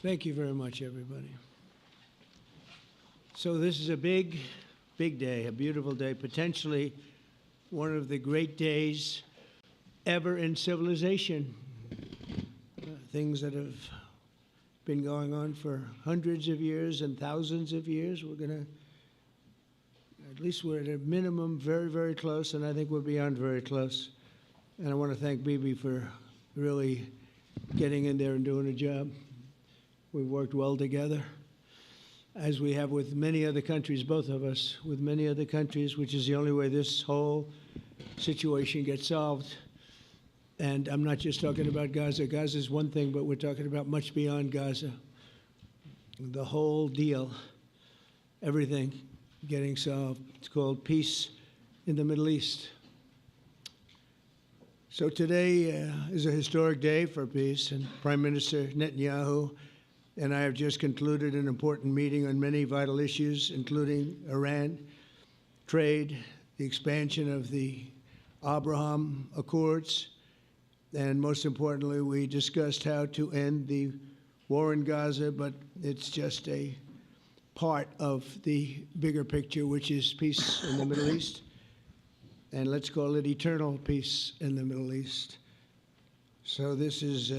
Thank you very much, everybody. So this is a big, big day, a beautiful day, potentially one of the great days ever in civilization. Things that have been going on for hundreds of years and thousands of years. We're going to, at least we're at a minimum very, very close, and I think we're beyond very close. And I want to thank Bibi for really getting in there and doing a job. We've worked well together, as we have with many other countries, both of us, with many other countries, which is the only way this whole situation gets solved. And I'm not just talking about Gaza. Gaza is one thing, but we're talking about much beyond Gaza. The whole deal, everything getting solved. It's called peace in the Middle East. So today is a historic day for peace, and Prime Minister Netanyahu and I have just concluded an important meeting on many vital issues, including Iran, trade, the expansion of the Abraham Accords, and most importantly, we discussed how to end the war in Gaza, but it's just a part of the bigger picture, which is peace in the Middle East, and let's call it eternal peace in the Middle East. So this is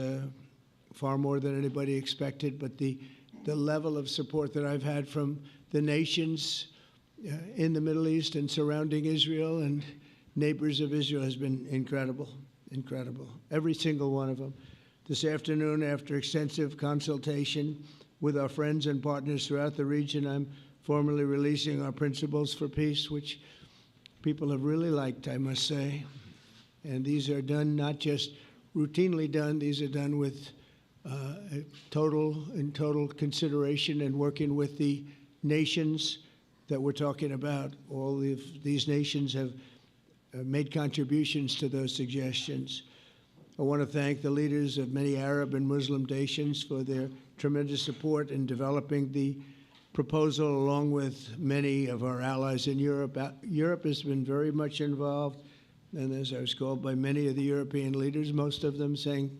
far more than anybody expected, but the level of support that I've had from the nations in the Middle East and surrounding Israel and neighbors of Israel has been incredible, incredible. Every single one of them. This afternoon, after extensive consultation with our friends and partners throughout the region, I'm formally releasing our principles for peace, which people have really liked, I must say. And these are done, not just routinely done, these are done with total consideration and working with the nations that we're talking about. All of these nations have made contributions to those suggestions. I want to thank the leaders of many Arab and Muslim nations for their tremendous support in developing the proposal, along with many of our allies in Europe. Europe has been very much involved, and as I was called by many of the European leaders, most of them saying,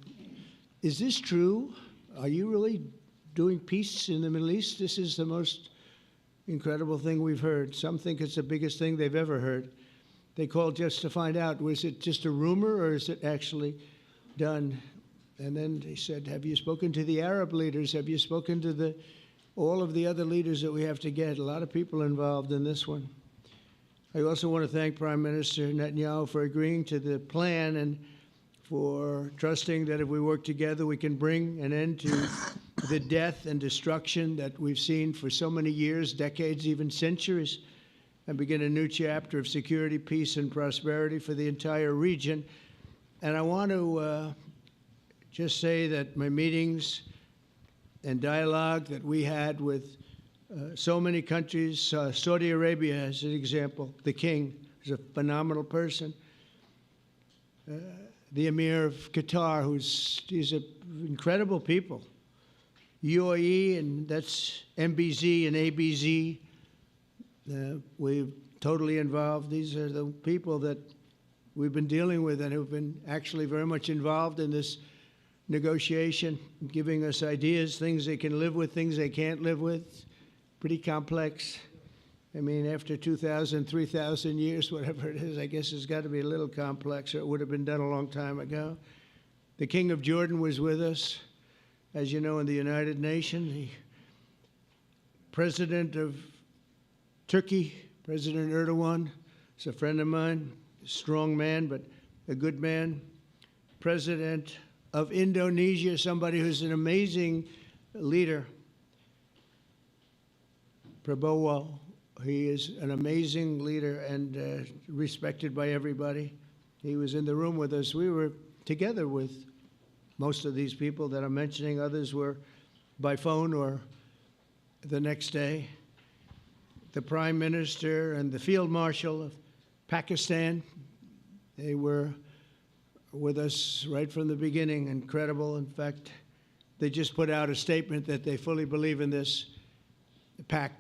is this true? Are you really doing peace in the Middle East? This is the most incredible thing we've heard. Some think it's the biggest thing they've ever heard. They called just to find out, was it just a rumor or is it actually done? And then they said, have you spoken to the Arab leaders? Have you spoken to all of the other leaders that we have to get? A lot of people involved in this one. I also want to thank Prime Minister Netanyahu for agreeing to the plan and for trusting that if we work together, we can bring an end to the death and destruction that we've seen for so many years, decades, even centuries, and begin a new chapter of security, peace, and prosperity for the entire region. And I want to just say that my meetings and dialogue that we had with so many countries, Saudi Arabia as an example, the king is a phenomenal person. The Emir of Qatar, he's incredible people. UAE, and that's MBZ and ABZ. We're totally involved. These are the people that we've been dealing with and who've been actually very much involved in this negotiation, giving us ideas, things they can live with, things they can't live with. Pretty complex. I mean, after 2,000, 3,000 years, whatever it is, I guess it's got to be a little complex, or it would have been done a long time ago. The King of Jordan was with us, as you know, in the United Nations. The President of Turkey, President Erdogan, is a friend of mine, a strong man, but a good man. President of Indonesia, somebody who's an amazing leader, Prabowo. He is an amazing leader and respected by everybody. He was in the room with us. We were together with most of these people that I'm mentioning. Others were by phone or the next day. The Prime Minister and the Field Marshal of Pakistan, they were with us right from the beginning. Incredible. In fact, they just put out a statement that they fully believe in this pact.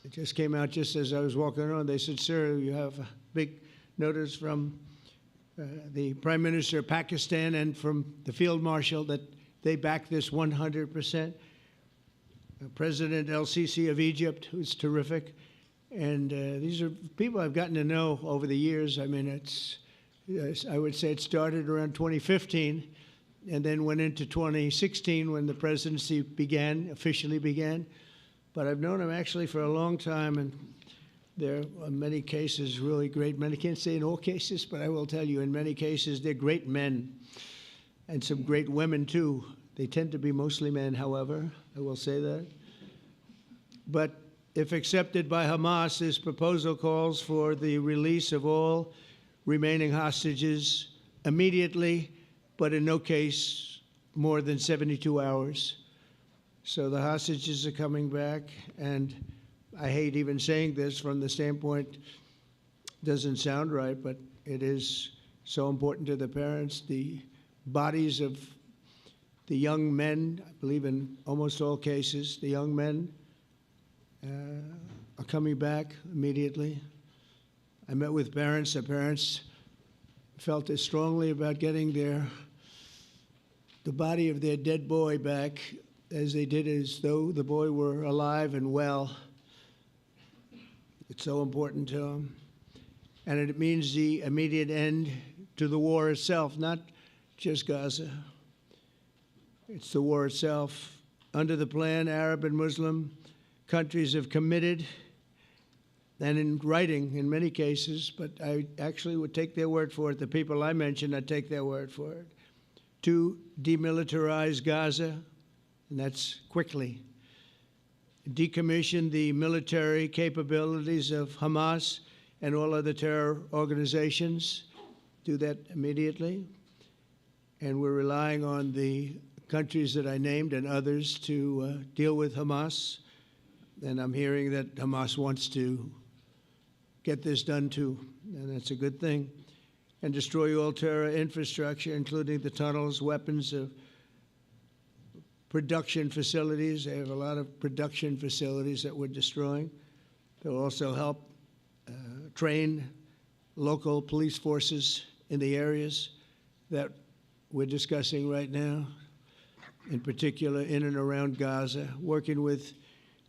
It just came out just as I was walking around. They said, sir, you have a big notice from the Prime Minister of Pakistan and from the Field Marshal that they back this 100%. President El-Sisi of Egypt, who's terrific. And these are people I've gotten to know over the years. I mean, I would say it started around 2015 and then went into 2016 when the presidency officially began. But I've known him actually for a long time, and there are many cases really great men. I can't say in all cases, but I will tell you in many cases they're great men and some great women too. They tend to be mostly men, however, I will say that. But if accepted by Hamas, this proposal calls for the release of all remaining hostages immediately, but in no case more than 72 hours. So the hostages are coming back, and I hate even saying this from the standpoint, doesn't sound right, but it is so important to the parents. The bodies of the young men, I believe in almost all cases, the young men are coming back immediately. I met with parents. The parents felt as strongly about getting the body of their dead boy back as they did as though the boy were alive and well. It's so important to them. And it means the immediate end to the war itself, not just Gaza. It's the war itself. Under the plan, Arab and Muslim countries have committed, and in writing in many cases, but I actually would take their word for it. The people I mentioned, I'd take their word for it, to demilitarize Gaza, and that's quickly. Decommission the military capabilities of Hamas and all other terror organizations. Do that immediately. And we're relying on the countries that I named and others to deal with Hamas. And I'm hearing that Hamas wants to get this done too, and that's a good thing. And destroy all terror infrastructure, including the tunnels, weapons, production facilities. They have a lot of production facilities that we're destroying. They'll also help train local police forces in the areas that we're discussing right now, in particular in and around Gaza, working with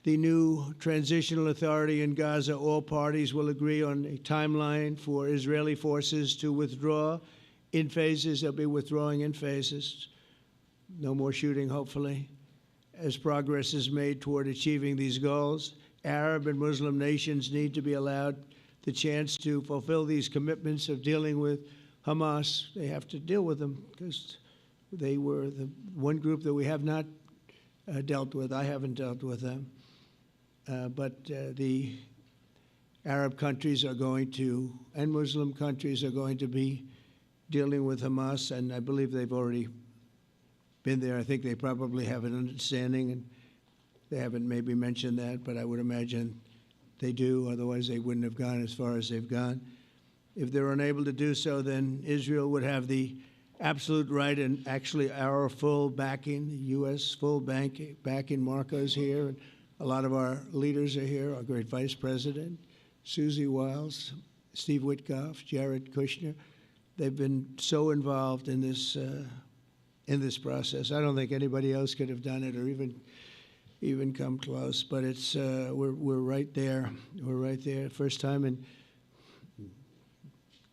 the new transitional authority in Gaza. All parties will agree on a timeline for Israeli forces to withdraw in phases. They'll be withdrawing in phases. No more shooting, hopefully. As progress is made toward achieving these goals, Arab and Muslim nations need to be allowed the chance to fulfill these commitments of dealing with Hamas. They have to deal with them because they were the one group that we have not dealt with. I haven't dealt with them. But the Arab countries are going to, and Muslim countries are going to be dealing with Hamas, and I believe they've already been there. I think they probably have an understanding, and they haven't maybe mentioned that, but I would imagine they do, otherwise they wouldn't have gone as far as they've gone. If they're unable to do so, then Israel would have the absolute right and actually our full backing, the U.S. full backing. Marco's here, and a lot of our leaders are here, our great Vice President, Susie Wiles, Steve Witkoff, Jared Kushner. They've been so involved in this process. I don't think anybody else could have done it or even come close, but it's we're right there. We're right there. First time in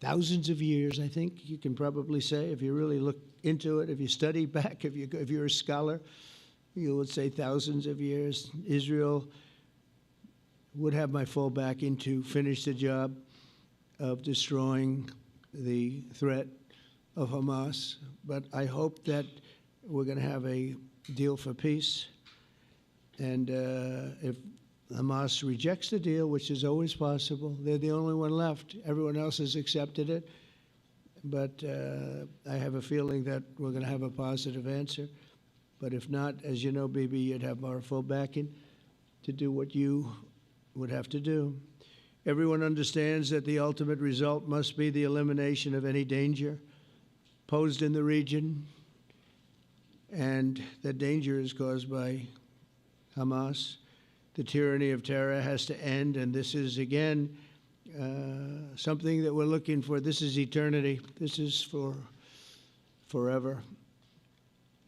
thousands of years, I think you can probably say, if you really look into it, if you study back, if you're a scholar, you would say thousands of years. Israel would have my full backing to finish the job of destroying the threat of Hamas. But I hope that we're going to have a deal for peace. And if Hamas rejects the deal, which is always possible, they're the only one left. Everyone else has accepted it. But I have a feeling that we're going to have a positive answer. But if not, as you know, Bibi, you'd have our full backing to do what you would have to do. Everyone understands that the ultimate result must be the elimination of any danger posed in the region, and that danger is caused by Hamas. The tyranny of terror has to end, and this is, again, something that we're looking for. This is eternity. This is for forever.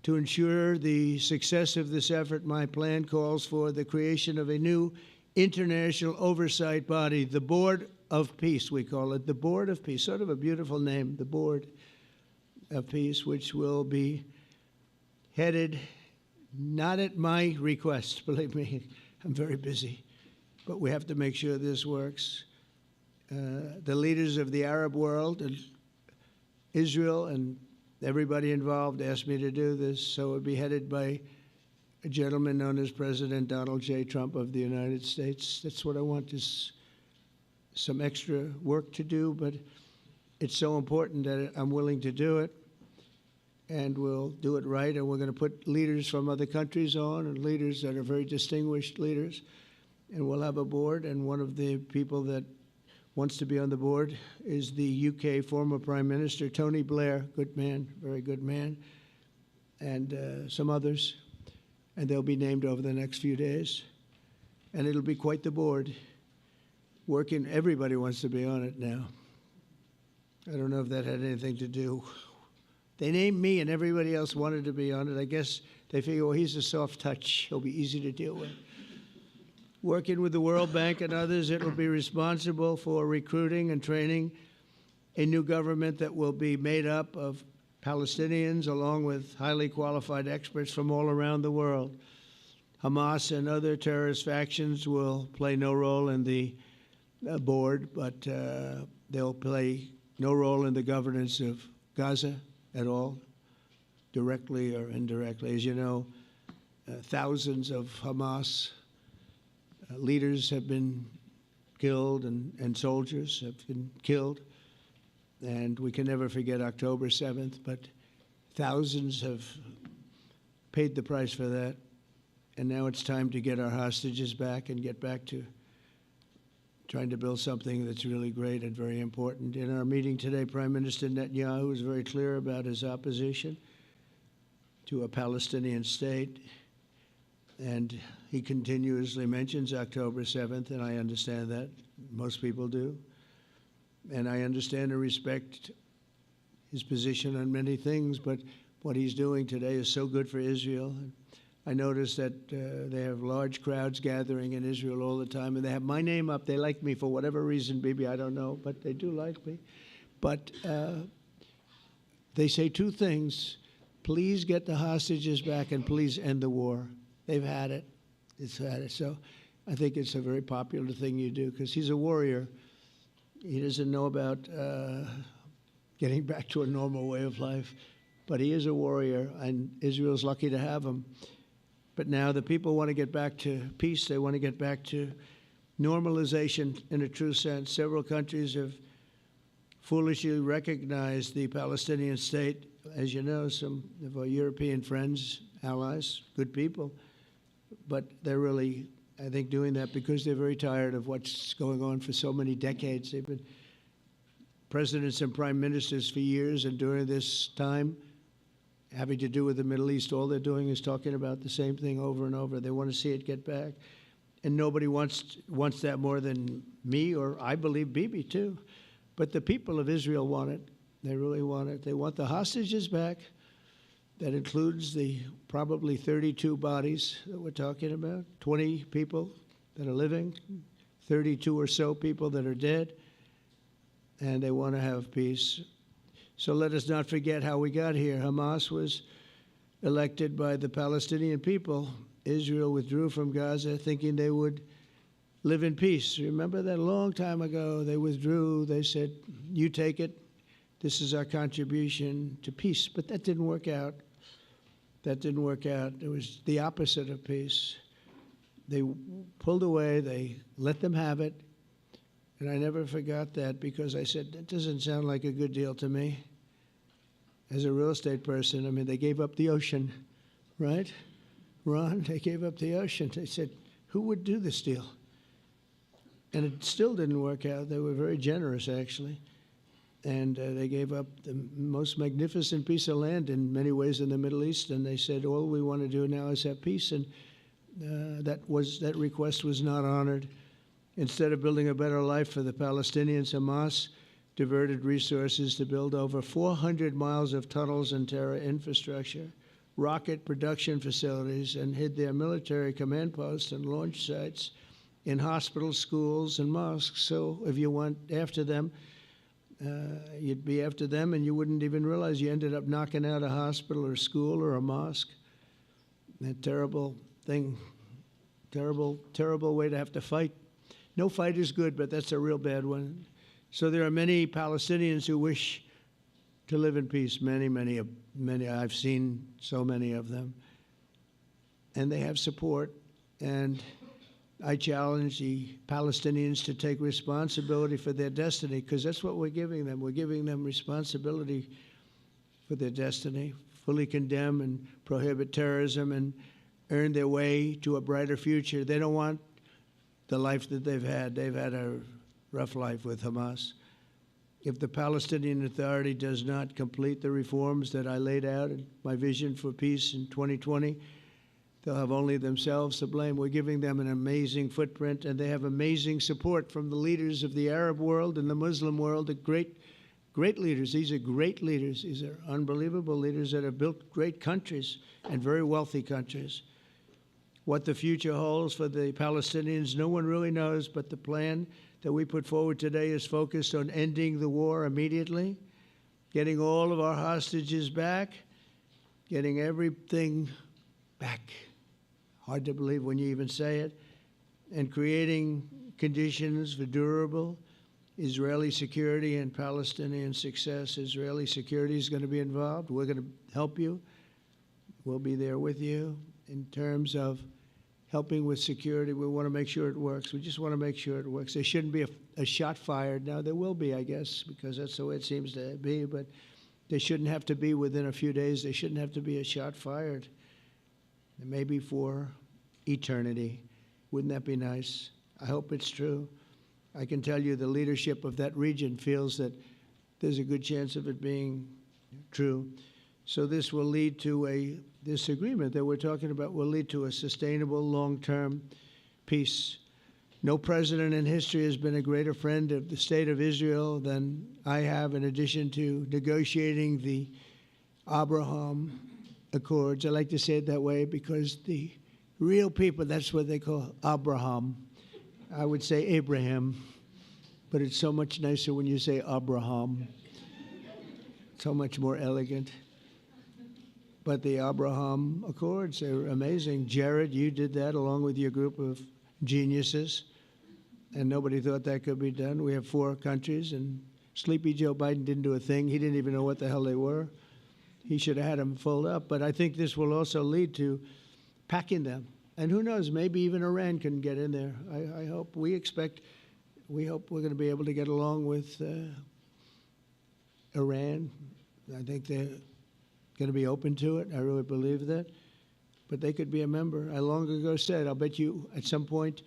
To ensure the success of this effort, my plan calls for the creation of a new international oversight body, the Board of Peace, we call it, the Board of Peace, sort of a beautiful name, the Board of Peace, which will be headed not at my request, believe me, I'm very busy, but we have to make sure this works. The leaders of the Arab world and Israel and everybody involved asked me to do this, so it would be headed by a gentleman known as President Donald J. Trump of the United States. That's what I want, is some extra work to do, but it's so important that I'm willing to do it, and we'll do it right, and we're going to put leaders from other countries on, and leaders that are very distinguished leaders, and we'll have a board, and one of the people that wants to be on the board is the UK former Prime Minister, Tony Blair, good man, very good man, and some others, and they'll be named over the next few days, and it'll be quite the board. Working, everybody wants to be on it now. I don't know if that had anything to do. They named me and everybody else wanted to be on it. I guess they figure, well, he's a soft touch. He'll be easy to deal with. Working with the World Bank and others, it will be responsible for recruiting and training a new government that will be made up of Palestinians along with highly qualified experts from all around the world. Hamas and other terrorist factions will play no role in the board, but they'll play no role in the governance of Gaza at all, directly or indirectly. As you know, thousands of Hamas leaders have been killed and soldiers have been killed. And we can never forget October 7th, but thousands have paid the price for that. And now it's time to get our hostages back and get back to trying to build something that's really great and very important. In our meeting today, Prime Minister Netanyahu was very clear about his opposition to a Palestinian state. And he continuously mentions October 7th, and I understand that. Most people do. And I understand and respect his position on many things, but what he's doing today is so good for Israel. I noticed that they have large crowds gathering in Israel all the time, and they have my name up. They like me for whatever reason, maybe, I don't know, but they do like me. But they say two things: please get the hostages back and please end the war. They've had it. It's had it. So I think it's a very popular thing you do, because he's a warrior. He doesn't know about getting back to a normal way of life, but he is a warrior, and Israel's lucky to have him. But now the people want to get back to peace. They want to get back to normalization in a true sense. Several countries have foolishly recognized the Palestinian state. As you know, some of our European friends, allies, good people, but they're really, I think, doing that because they're very tired of what's going on for so many decades. They've been presidents and prime ministers for years, and during this time, having to do with the Middle East, all they're doing is talking about the same thing over and over. They want to see it get back. And nobody wants that more than me, or I believe Bibi too. But the people of Israel want it. They really want it. They want the hostages back. That includes the probably 32 bodies that we're talking about, 20 people that are living, 32 or so people that are dead, and they want to have peace. So let us not forget how we got here. Hamas was elected by the Palestinian people. Israel withdrew from Gaza thinking they would live in peace. Remember that a long time ago? They withdrew. They said, you take it. This is our contribution to peace. But that didn't work out. That didn't work out. It was the opposite of peace. They pulled away. They let them have it. And I never forgot that, because I said, that doesn't sound like a good deal to me. As a real estate person, I mean, they gave up the ocean, right? Ron, they gave up the ocean. They said, who would do this deal? And it still didn't work out. They were very generous, actually. And they gave up the most magnificent piece of land in many ways in the Middle East. And they said, all we want to do now is have peace. And that request was not honored. Instead of building a better life for the Palestinians, Hamas diverted resources to build over 400 miles of tunnels and terror infrastructure. rocket production facilities and hid their military command posts and launch sites in hospitals, schools, and mosques. So if you went after them, you'd be after them, and you wouldn't even realize you ended up knocking out a hospital or school or a mosque. A terrible thing, terrible, terrible way to have to fight. No fight is good, but that's a real bad one. So there are many Palestinians who wish to live in peace, many. I've seen so many of them. And they have support. And I challenge the Palestinians to take responsibility for their destiny, because that's what we're giving them. We're giving them responsibility for their destiny, fully condemn and prohibit terrorism and earn their way to a brighter future. They don't want the life that they've had. They've had a rough life with Hamas. If the Palestinian Authority does not complete the reforms that I laid out in my vision for peace in 2020, they'll have only themselves to blame. We're giving them an amazing footprint, and they have amazing support from the leaders of the Arab world and the Muslim world, the great leaders. These are great leaders. These are unbelievable leaders that have built great countries and very wealthy countries. What the future holds for the Palestinians, no one really knows, but the plan that we put forward today is focused on ending the war immediately, getting all of our hostages back, getting everything back. Hard to believe when you even say it, and creating conditions for durable Israeli security and Palestinian success. Israeli security is going to be involved. We're going to help you. We'll be there with you in terms of helping with security. We want to make sure it works. We just want to make sure it works. There shouldn't be a shot fired. Now, there will be, I guess, because that's the way it seems to be, but there shouldn't have to be within a few days. There shouldn't have to be a shot fired. Maybe for eternity. Wouldn't that be nice? I hope it's true. I can tell you the leadership of that region feels that there's a good chance of it being true. So this will lead to this agreement that we're talking about will lead to a sustainable long-term peace. No president in history has been a greater friend of the state of Israel than I have, in addition to negotiating the Abraham Accords. I like to say it that way because the real people, that's what they call Abraham. I would say Abraham, but it's so much nicer when you say Abraham. So much more elegant. But the Abraham Accords are amazing. Jared, you did that along with your group of geniuses, and nobody thought that could be done. We have 4 countries, and Sleepy Joe Biden didn't do a thing. He didn't even know what the hell they were. He should have had them fold up. But I think this will also lead to packing them. And who knows, maybe even Iran can get in there. I hope, we hope we're going to be able to get along with Iran. I think they're going to be open to it. I really believe that. But they could be a member. I long ago said, I'll bet you at some point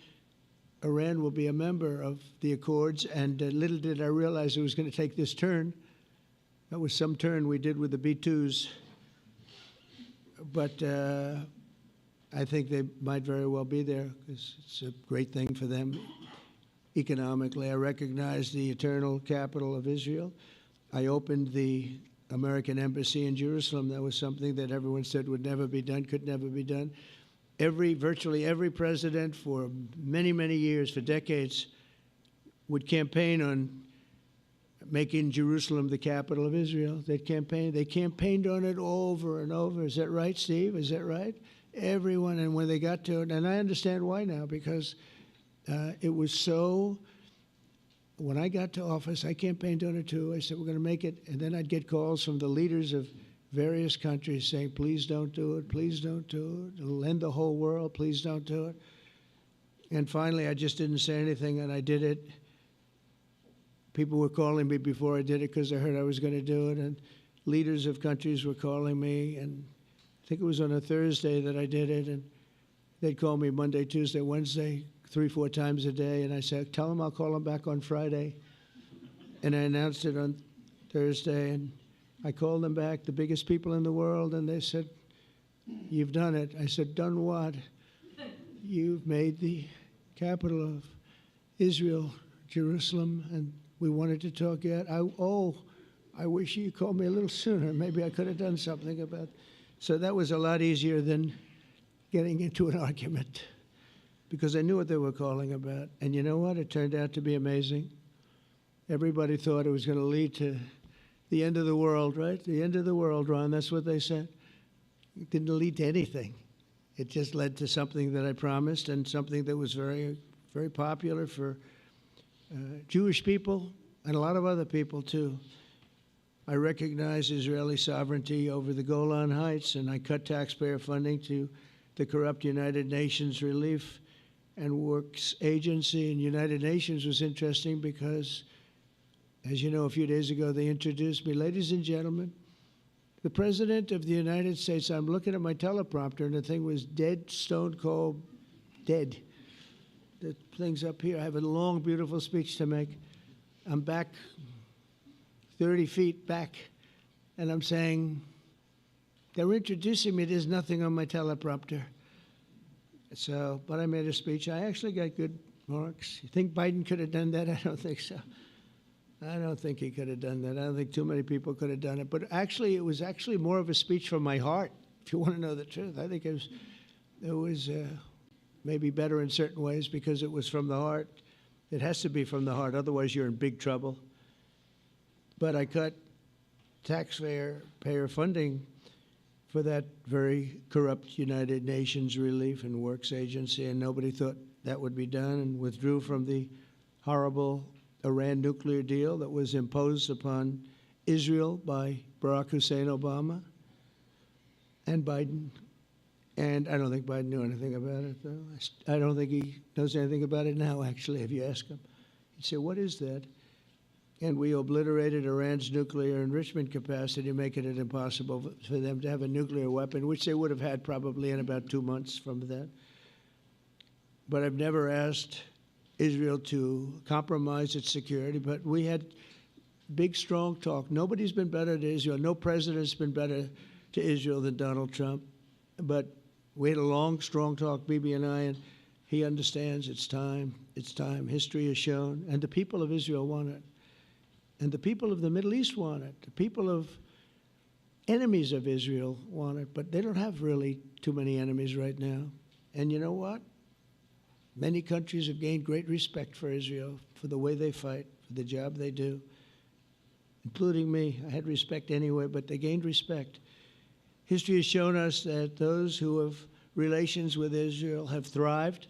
Iran will be a member of the Accords. And little did I realize it was going to take this turn. That was some turn we did with the B-2s. But I think they might very well be there because it's a great thing for them economically. I recognize the eternal capital of Israel. I opened the American embassy in Jerusalem. That was something that everyone said would never be done, could never be done. Virtually every president for many, many years, for decades, would campaign on making Jerusalem the capital of Israel. They campaigned on it over and over. Is that right, Steve? Is that right? Everyone, and when they got to it, and I understand why now, because it was so, when I got to office, I campaigned on it too. I said, we're going to make it, and then I'd get calls from the leaders of various countries saying, please don't do it, please don't do it. It'll end the whole world, please don't do it. And finally, I just didn't say anything, and I did it. People were calling me before I did it because they heard I was going to do it, and leaders of countries were calling me, and I think it was on a Thursday that I did it, and they'd call me Monday, Tuesday, Wednesday, 3-4 times a day, and I said, tell them I'll call them back on Friday. And I announced it on Thursday, and I called them back, the biggest people in the world, and they said, you've done it. I said, done what? You've made the capital of Israel, Jerusalem, and we wanted to talk yet. I wish you called me a little sooner. Maybe I could have done something about So that was a lot easier than getting into an argument, because I knew what they were calling about. And you know what? It turned out to be amazing. Everybody thought it was going to lead to the end of the world, right? The end of the world, Ron, that's what they said. It didn't lead to anything. It just led to something that I promised, and something that was very, very popular for Jewish people and a lot of other people too. I recognize Israeli sovereignty over the Golan Heights, and I cut taxpayer funding to the corrupt United Nations Relief and Works Agency. And United Nations was interesting because, as you know, a few days ago they introduced me. Ladies and gentlemen, the President of the United States. I'm looking at my teleprompter, and the thing was dead, stone cold, dead. The thing's up here. I have a long, beautiful speech to make. I'm back 30 feet back, and I'm saying, they're introducing me. There's nothing on my teleprompter. So, but I made a speech. I actually got good marks. You think Biden could have done that? I don't think so. I don't think he could have done that. I don't think too many people could have done it. But actually, it was actually more of a speech from my heart, if you want to know the truth. I think it was maybe better in certain ways because it was from the heart. It has to be from the heart. Otherwise, you're in big trouble. But I cut taxpayer funding for that very corrupt United Nations Relief and Works Agency, and nobody thought that would be done, and withdrew from the horrible Iran nuclear deal that was imposed upon Israel by Barack Hussein Obama and Biden. And I don't think Biden knew anything about it, though. I don't think he knows anything about it now, actually, if you ask him. He'd say, what is that? And we obliterated Iran's nuclear enrichment capacity, making it impossible for them to have a nuclear weapon, which they would have had probably in about 2 months from that. But I've never asked Israel to compromise its security, but we had big, strong talk. Nobody's been better to Israel. No president's been better to Israel than Donald Trump. But we had a long, strong talk, Bibi and I, and he understands it's time. It's time. History has shown, and the people of Israel want it. And the people of the Middle East want it. The people of enemies of Israel want it, but they don't have really too many enemies right now. And you know what? Many countries have gained great respect for Israel, for the way they fight, for the job they do, including me. I had respect anyway, but they gained respect. History has shown us that those who have relations with Israel have thrived,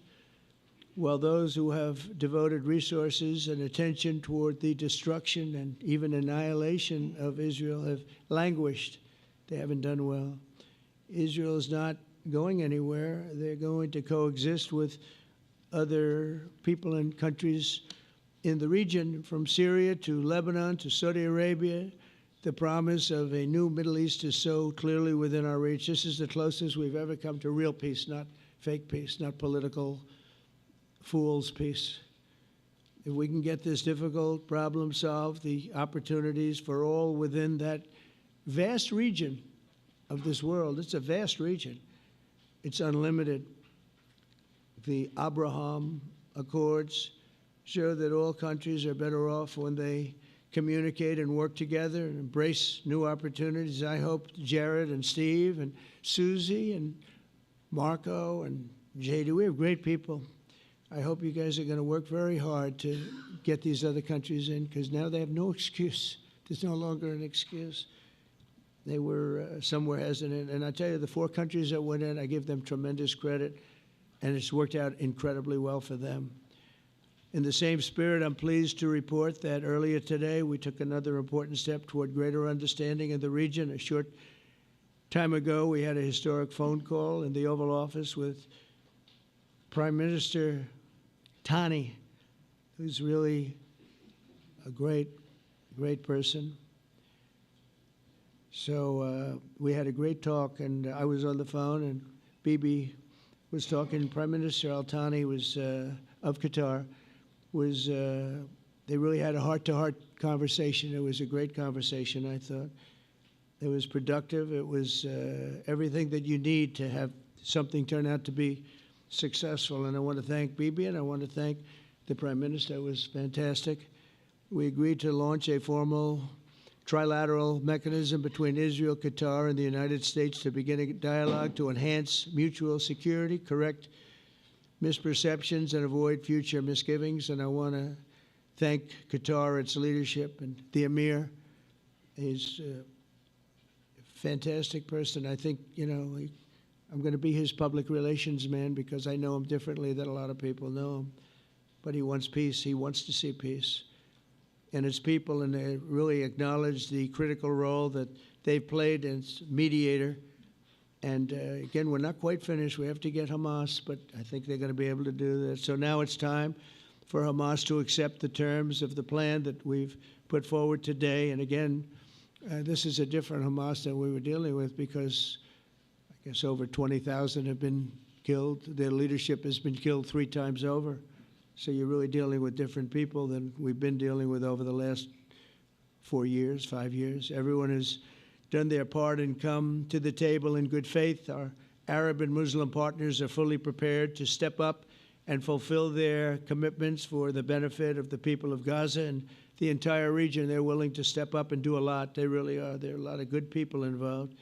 while those who have devoted resources and attention toward the destruction and even annihilation of Israel have languished. They haven't done well. Israel is not going anywhere. They're going to coexist with other people and countries in the region, from Syria to Lebanon to Saudi Arabia. The promise of a new Middle East is so clearly within our reach. This is the closest we've ever come to real peace, not fake peace, not political fool's peace. If we can get this difficult problem solved, the opportunities for all within that vast region of this world, it's a vast region, it's unlimited. The Abraham Accords show that all countries are better off when they communicate and work together and embrace new opportunities. I hope Jared and Steve and Susie and Marco and JD, we have great people. I hope you guys are going to work very hard to get these other countries in, because now they have no excuse. There's no longer an excuse. They were somewhere hesitant. And I tell you, the 4 countries that went in, I give them tremendous credit, and it's worked out incredibly well for them. In the same spirit, I'm pleased to report that earlier today we took another important step toward greater understanding in the region. A short time ago, we had a historic phone call in the Oval Office with Prime Minister Tani, who's really a great, great person. So we had a great talk, and I was on the phone, and Bibi was talking. Prime Minister Al-Thani was of Qatar. They really had a heart-to-heart conversation. It was a great conversation, I thought. It was productive. It was everything that you need to have something turn out to be successful. And I want to thank Bibi, and I want to thank the Prime Minister. It was fantastic. We agreed to launch a formal trilateral mechanism between Israel, Qatar, and the United States to begin a dialogue to enhance mutual security, correct misperceptions, and avoid future misgivings. And I want to thank Qatar, its leadership, and the Emir. He's a fantastic person. I think, you know, I'm going to be his public relations man because I know him differently than a lot of people know him. But he wants peace. He wants to see peace. And his people, and they really acknowledge the critical role that they've played as mediator. And again, we're not quite finished. We have to get Hamas, but I think they're going to be able to do that. So now it's time for Hamas to accept the terms of the plan that we've put forward today. And again, this is a different Hamas than we were dealing with because I guess over 20,000 have been killed. Their leadership has been killed 3 times over. So you're really dealing with different people than we've been dealing with over the last 4 years, 5 years. Everyone has done their part and come to the table in good faith. Our Arab and Muslim partners are fully prepared to step up and fulfill their commitments for the benefit of the people of Gaza and the entire region. They're willing to step up and do a lot. They really are. There are a lot of good people involved.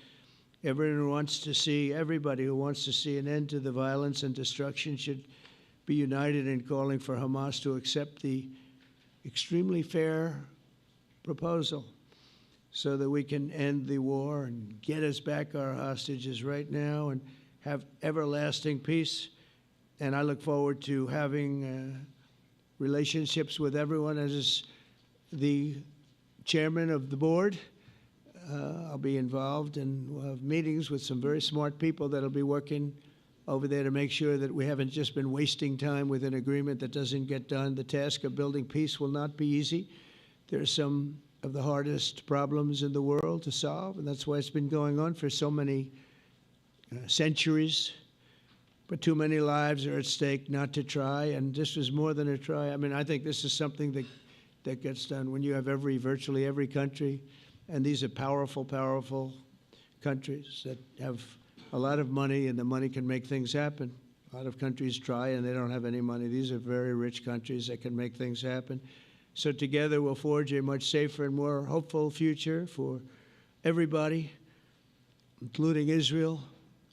Everyone who wants to see, everybody who wants to see an end to the violence and destruction should be united in calling for Hamas to accept the extremely fair proposal so that we can end the war and get us back our hostages right now and have everlasting peace. And I look forward to having relationships with everyone. As the chairman of the board, I'll be involved, and we'll have meetings with some very smart people that'll be working over there to make sure that we haven't just been wasting time with an agreement that doesn't get done. The task of building peace will not be easy. There are some of the hardest problems in the world to solve, and that's why it's been going on for so many centuries. But too many lives are at stake not to try, and this is more than a try. I mean, I think this is something that gets done when you have virtually every country, and these are powerful, powerful countries that have a lot of money, and the money can make things happen. A lot of countries try, and they don't have any money. These are very rich countries that can make things happen. So together we'll forge a much safer and more hopeful future for everybody, including Israel.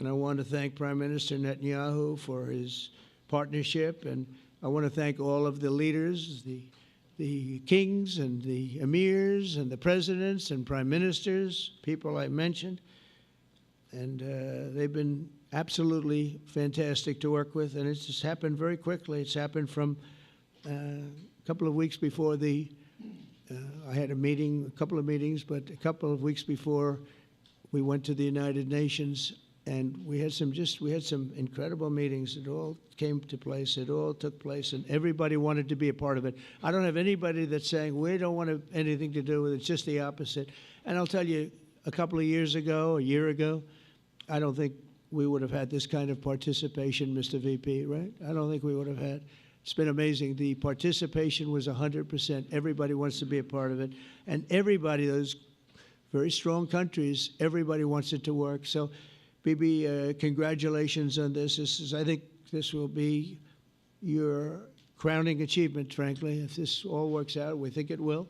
And I want to thank Prime Minister Netanyahu for his partnership. And I want to thank all of the leaders, the kings and the emirs and the presidents and prime ministers, people I mentioned. And they've been absolutely fantastic to work with. And it's just happened very quickly. It's happened from a couple of weeks before I had a meeting, a couple of meetings, but a couple of weeks before we went to the United Nations, and we had some incredible meetings. It all came to place. It all took place, and everybody wanted to be a part of it. I don't have anybody that's saying we don't want anything to do with it. It's just the opposite. And I'll tell you, a couple of years ago, a year ago, I don't think we would have had this kind of participation, Mr. VP, right? I don't think we would have had. It's been amazing. The participation was 100%. Everybody wants to be a part of it. And everybody, those very strong countries, everybody wants it to work. So, Bibi, congratulations on this. I think this will be your crowning achievement, frankly. If this all works out, we think it will.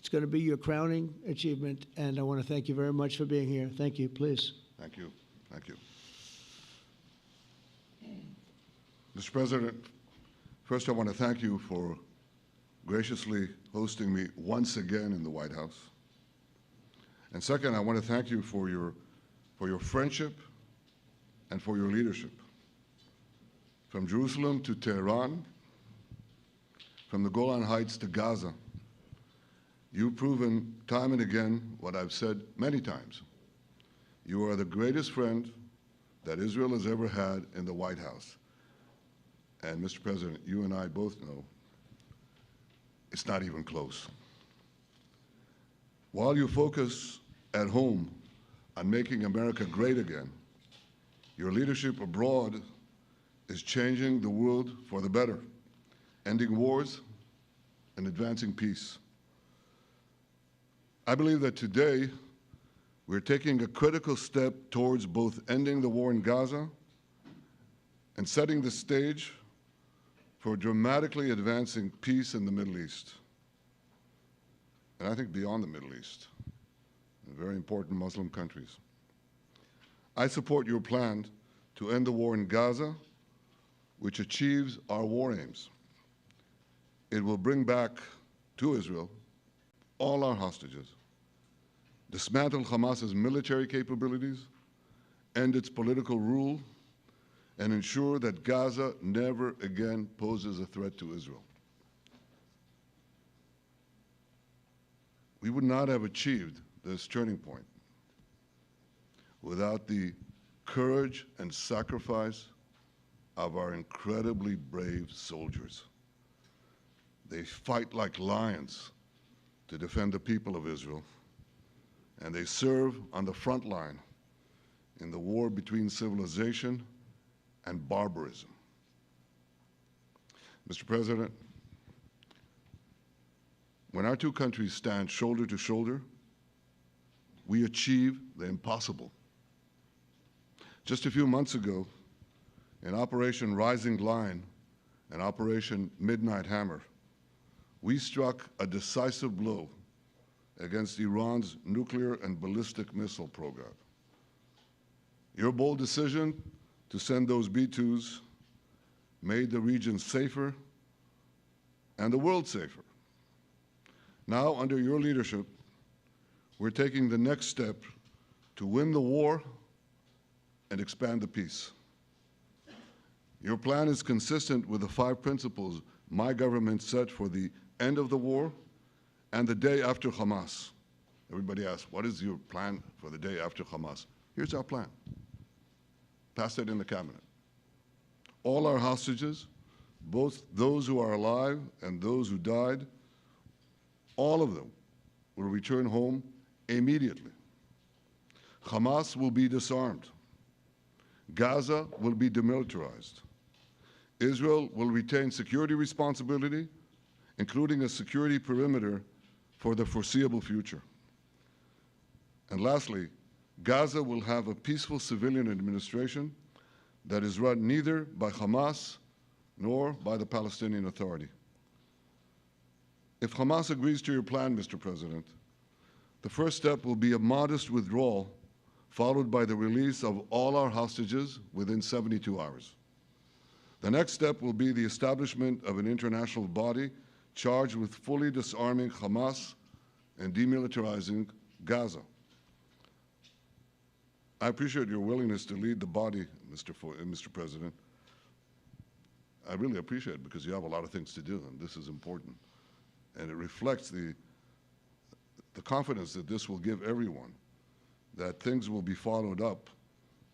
It's going to be your crowning achievement. And I want to thank you very much for being here. Thank you. Please. Thank you. Thank you. Mr. President, first I want to thank you for graciously hosting me once again in the White House. And second, I want to thank you for your friendship and for your leadership. From Jerusalem to Tehran, from the Golan Heights to Gaza, you've proven time and again what I've said many times. You are the greatest friend that Israel has ever had in the White House. And Mr. President, you and I both know it's not even close. While you focus at home on making America great again, your leadership abroad is changing the world for the better, ending wars and advancing peace. I believe that today we're taking a critical step towards both ending the war in Gaza and setting the stage for dramatically advancing peace in the Middle East, and I think beyond the Middle East. in very important Muslim countries. I support your plan to end the war in Gaza, which achieves our war aims. It will bring back to Israel all our hostages, dismantle Hamas's military capabilities, end its political rule, and ensure that Gaza never again poses a threat to Israel. We would not have achieved this turning point without the courage and sacrifice of our incredibly brave soldiers. They fight like lions to defend the people of Israel, and they serve on the front line in the war between civilization and barbarism. Mr. President, when our two countries stand shoulder to shoulder, we achieve the impossible. Just a few months ago, in Operation Rising Lion and Operation Midnight Hammer, we struck a decisive blow against Iran's nuclear and ballistic missile program. Your bold decision to send those B-2s made the region safer and the world safer. Now, under your leadership, we're taking the next step to win the war and expand the peace. Your plan is consistent with the 5 principles my government set for the end of the war and the day after Hamas. Everybody asks, what is your plan for the day after Hamas? Here's our plan. Pass it in the cabinet. All our hostages, both those who are alive and those who died, all of them will return home immediately. Hamas will be disarmed. Gaza will be demilitarized. Israel will retain security responsibility, including a security perimeter for the foreseeable future. And lastly, Gaza will have a peaceful civilian administration that is run neither by Hamas nor by the Palestinian Authority. If Hamas agrees to your plan, Mr. President, the first step will be a modest withdrawal, followed by the release of all our hostages within 72 hours. The next step will be the establishment of an international body charged with fully disarming Hamas and demilitarizing Gaza. I appreciate your willingness to lead the body, Mr. President. I really appreciate it because you have a lot of things to do, and this is important. And it reflects the confidence that this will give everyone, that things will be followed up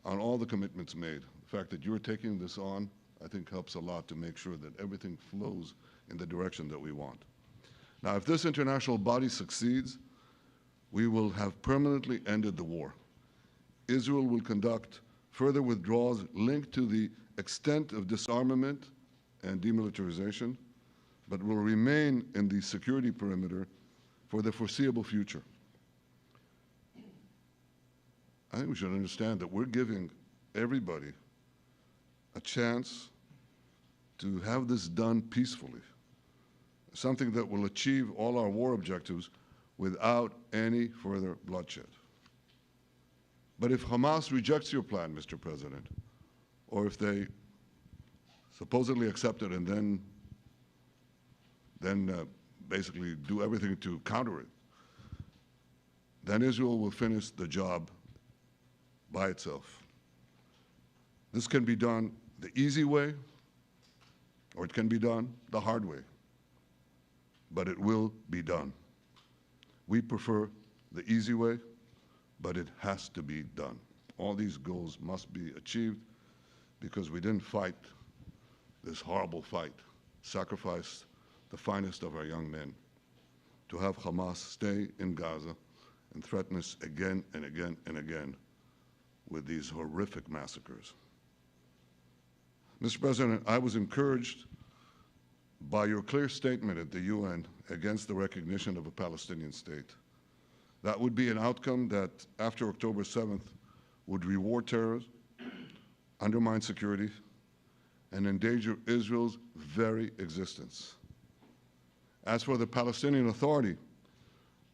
on all the commitments made. The fact that you're taking this on, I think, helps a lot to make sure that everything flows in the direction that we want. Now, if this international body succeeds, we will have permanently ended the war. Israel will conduct further withdrawals linked to the extent of disarmament and demilitarization, but will remain in the security perimeter for the foreseeable future. I think we should understand that we're giving everybody a chance to have this done peacefully, something that will achieve all our war objectives without any further bloodshed. But if Hamas rejects your plan, Mr. President, or if they supposedly accept it and then basically do everything to counter it, then Israel will finish the job by itself. This can be done the easy way, or it can be done the hard way, but it will be done. We prefer the easy way, but it has to be done. All these goals must be achieved because we didn't fight this horrible fight, sacrifice the finest of our young men to have Hamas stay in Gaza and threaten us again and again and again with these horrific massacres. Mr. President, I was encouraged by your clear statement at the UN against the recognition of a Palestinian state. That would be an outcome that, after October 7th, would reward terrorists, undermine security, and endanger Israel's very existence. As for the Palestinian Authority,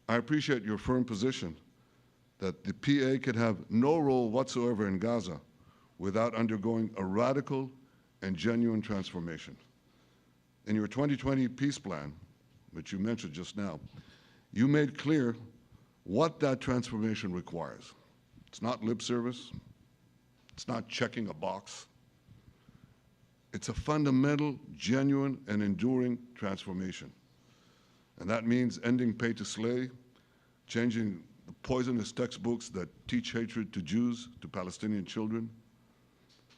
I appreciate your firm position that the PA could have no role whatsoever in Gaza without undergoing a radical and genuine transformation. In your 2020 peace plan, which you mentioned just now, you made clear what that transformation requires. It's not lip service. It's not checking a box. It's a fundamental, genuine, and enduring transformation. And that means ending pay to slay, changing the poisonous textbooks that teach hatred to Jews, to Palestinian children,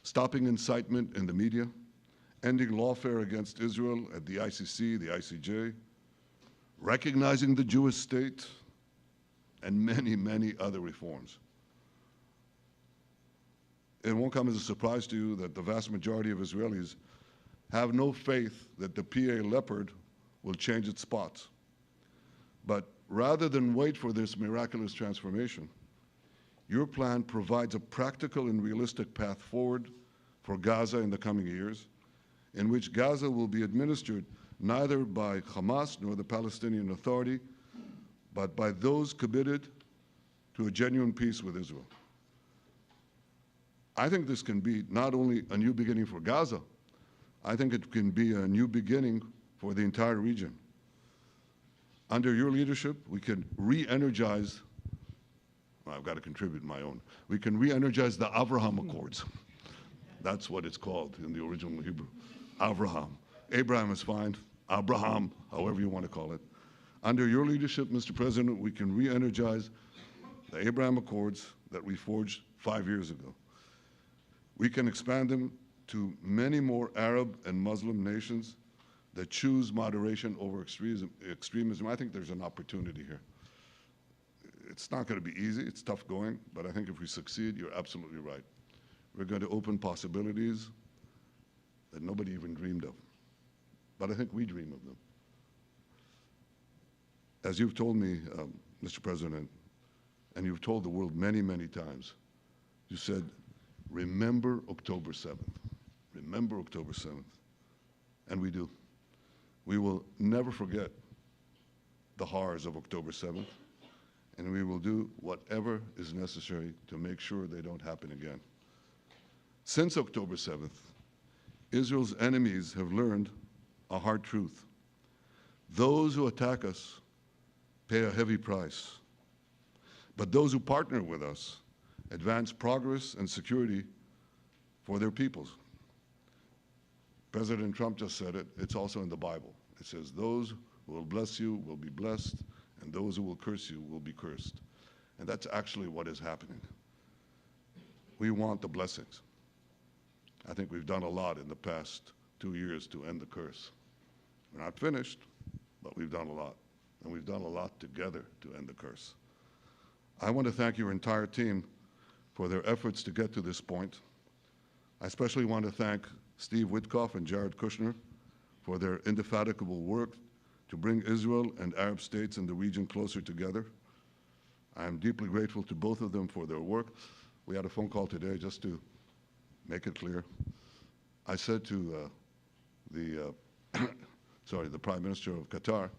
stopping incitement in the media, ending lawfare against Israel at the ICC, the ICJ, recognizing the Jewish state, and many, many other reforms. It won't come as a surprise to you that the vast majority of Israelis have no faith that the PA Leopard will change its spots. But rather than wait for this miraculous transformation, your plan provides a practical and realistic path forward for Gaza in the coming years, in which Gaza will be administered neither by Hamas nor the Palestinian Authority, but by those committed to a genuine peace with Israel. I think this can be not only a new beginning for Gaza, I think it can be a new beginning for the entire region. Under your leadership, we can re-energize, well, I've got to contribute my own, we can re-energize the Abraham Accords. That's what it's called in the original Hebrew, Abraham. Abraham is fine, Abraham, however you want to call it. Under your leadership, Mr. President, we can re-energize the Abraham Accords that we forged 5 years ago. We can expand them to many more Arab and Muslim nations that choose moderation over extremism. I think there's an opportunity here. It's not going to be easy, it's tough going, but I think if we succeed, you're absolutely right. We're going to open possibilities that nobody even dreamed of. But I think we dream of them. As you've told me, Mr. President, and you've told the world many, many times, you said, remember October 7th. Remember October 7th. And we do. We will never forget the horrors of October 7th, and we will do whatever is necessary to make sure they don't happen again. Since October 7th, Israel's enemies have learned a hard truth. Those who attack us pay a heavy price, but those who partner with us advance progress and security for their peoples. President Trump just said it. It's also in the Bible. It says, those who will bless you will be blessed, and those who will curse you will be cursed. And that's actually what is happening. We want the blessings. I think we've done a lot in the past 2 years to end the curse. We're not finished, but we've done a lot. And we've done a lot together to end the curse. I want to thank your entire team for their efforts to get to this point. I especially want to thank Steve Witkoff and Jared Kushner for their indefatigable work to bring Israel and Arab states in the region closer together. I am deeply grateful to both of them for their work. We had a phone call today just to make it clear. I said to the Prime Minister of Qatar,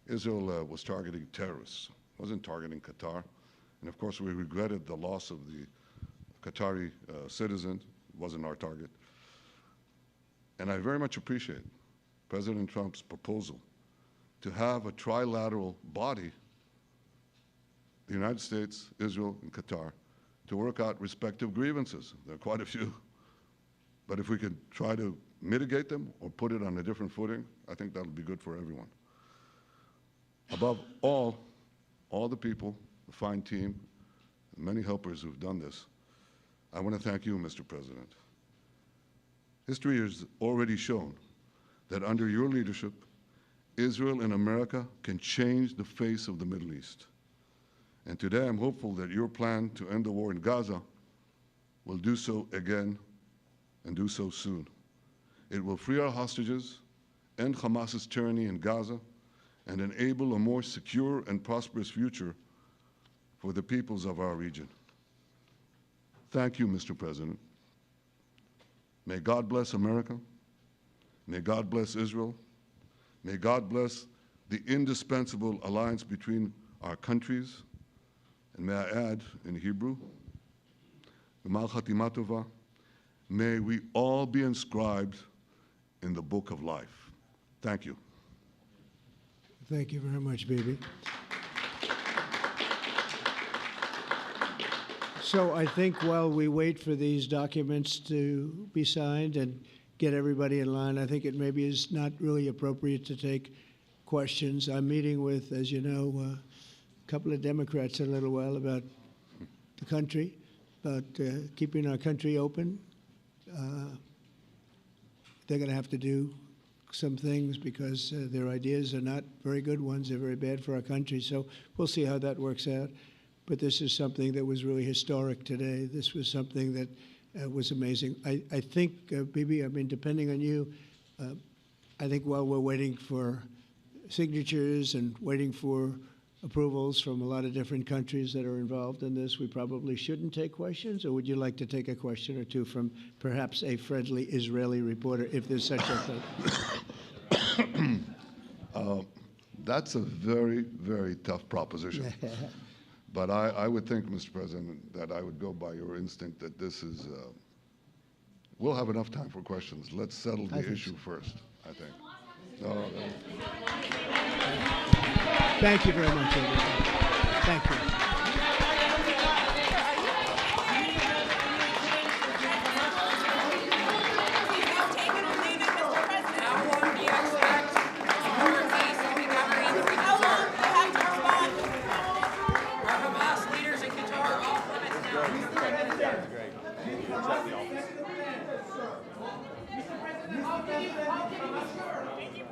Israel was targeting terrorists, wasn't targeting Qatar. And of course, we regretted the loss of the Qatari citizen, wasn't our target. And I very much appreciate President Trump's proposal to have a trilateral body, the United States, Israel, and Qatar, to work out respective grievances. There are quite a few. But if we could try to mitigate them or put it on a different footing, I think that'll be good for everyone. Above all the people, the fine team, the many helpers who've done this, I want to thank you, Mr. President. History has already shown that under your leadership, Israel and America can change the face of the Middle East. And today I'm hopeful that your plan to end the war in Gaza will do so again and do so soon. It will free our hostages, end Hamas's tyranny in Gaza, and enable a more secure and prosperous future for the peoples of our region. Thank you, Mr. President. May God bless America. May God bless Israel. May God bless the indispensable alliance between our countries. And may I add in Hebrew, G'mal Chatima Tova, may we all be inscribed in the book of life. Thank you. Thank you very much, Bibi. So I think while we wait for these documents to be signed and get everybody in line, I think it maybe is not really appropriate to take questions. I'm meeting with, as you know, a couple of Democrats in a little while about the country, about keeping our country open. They're going to have to do some things because their ideas are not very good ones. They're very bad for our country. So we'll see how that works out. But this is something that was really historic today. This was something that was amazing. I think, Bibi, I mean, depending on you, I think while we're waiting for signatures and waiting for approvals from a lot of different countries that are involved in this, we probably shouldn't take questions? Or would you like to take a question or two from perhaps a friendly Israeli reporter, if there's such a thing? That's a very, very tough proposition. But I would think, Mr. President, that I would go by your instinct that this is, we'll have enough time for questions. Let's settle the issue first, I think. No. Thank you very much, everybody. Thank you. Thank you.